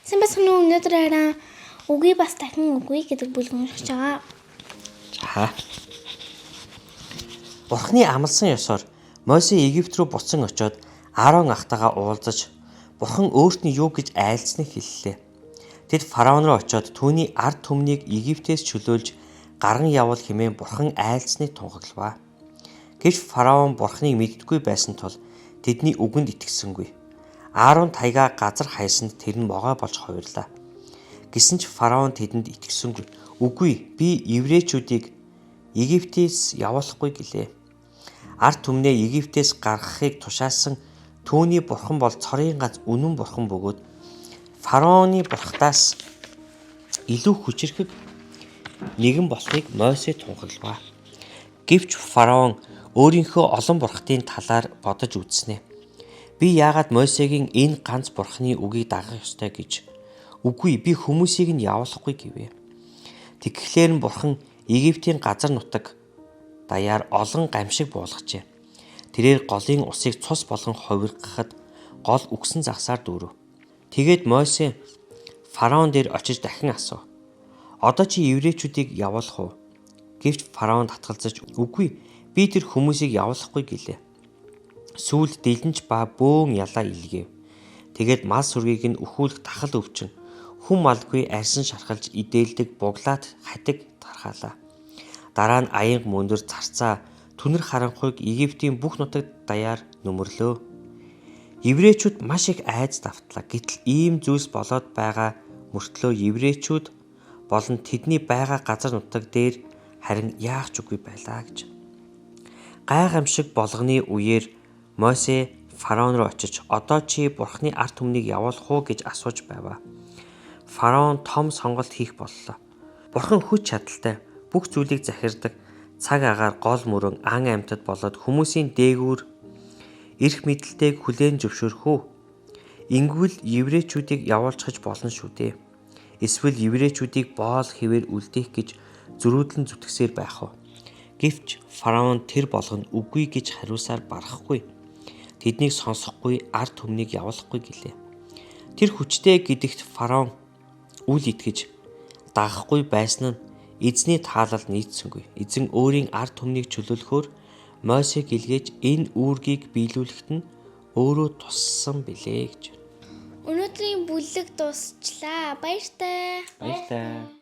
Сайн байна уу? Өнөөдөр хараа үгүй бас дахин үгүй гэдэг бүлгэн уншиж байгаа. За. Бурхны амласан ёсоор Мосе Египт рүү буцан очиод Аарон ахтайгаа уулзаж Бурхан өөрт нь юу гэж айлцсныг хэллээ. Тэд фараон руу очиод түүний ард түмнийг Египтээс чөлөөлж гарган явуул хэмээн Бурхан айлцсныг тунхаглаваа. Гэвч фараон Бурханыг мэддэггүй байсан тул тэдний үгэнд итгэсэнгүй. Аарон таяга газар хайсанд тэр нь могой болж хувирлаа. Гэсэн ч фараон тэдэнд итгэсэнгүй. Үгүй, би еврейчүүдийг Египтээс явуулахгүй гэлээ. Ард түмнээ Египтээс гаргахыг тушаасан түүний Бурхан бол цорын ганц үнэн Бурхан бөгөөд фараоны бурхтаас илүү хүчирхэг нэгэн болохыг Мосе тунхаглаваа. Гэвч фараон өөрийнхөө олон бурхтын талаар бодож үзснэ. Би яагаад Мосегийн энэ ганц Бурханы үгийг дагах ёстой гэж. Үгүй, би хүмүүсийг нь явуулахгүй гэвэ. Тэгэхээр нь Бурхан Египтийн газар нутаг даяар олон гамшиг буулгажээ. Тэрээр голын усыг цус болгон хувиргахад гол үгсэн загсаар дүүрэв. Тэгээд Мосе фараон дээр очиж дахин асуув. Одоо чи еврейчүүдийг явуулах уу? Гэвч фараон татгалзаж үгүй, би тэр хүмүүсийг явуулахгүй гэлээ. Сүүлд дэлэнч ба бөөн ялаа илгээв. Тэгээд мал сүргийг нь өхүүлэх тахал өвчин хүм малгүй арьсан шархалж идээлдэг буглаад хатиг тархаалаа. Дараа нь аянга мөндөр царцаа түнэр харанхуйг Египтийн бүх нутаг даяар нөмөрлөө. Еврейчүүд маш их айц давтлаа. Гэтэл ийм зүйлс болоод байгаа мөртлөө еврейчүүд болон тэдний байгаа газар нутаг дээр харин яах ч үгүй байлаа гэж. Гайхамшиг болгоны үеэр Мосе фараон руу очиж одоо чи Бурханы ард түмнийг явуулах уу гэж асууж байваа. Фараон том сонголт хийх боллоо. Бурхан хүч чадалтай, бүх зүйлийг захирдаг, цаг агаар гол мөрөн ан амьтад болоод хүмүүсийн дээгүүр эрх мэдэлтэйг хүлээн зөвшөөрөх үү? Ингэвэл еврейчүүдийг явуулчихж болно шүү дээ. Эсвэл еврейчүүдийг боол хэвээр үлдээх гэж зөрүүдлэн зүтгэсээр байх уу? Гэвч фараон тэр болгонд үгүй гэж хариулсаар барахгүй. Тэднийг сонсохгүй ард түмнийг явуулахгүй гэлээ. Тэр хүчтэй гэдэгт фараон үл итгэж дагахгүй байсан нь эзний таалал нийцсэнгүй. Эзэн өөрийн ард түмнийг чөлөөлөхөөр Мосег илгээж энэ үүргийг биелүүлэхэд нь өөрөө туссан билээ гэж. Өнөөдрийн бүлэг дуусчлаа. Баяртай. Баярлалаа.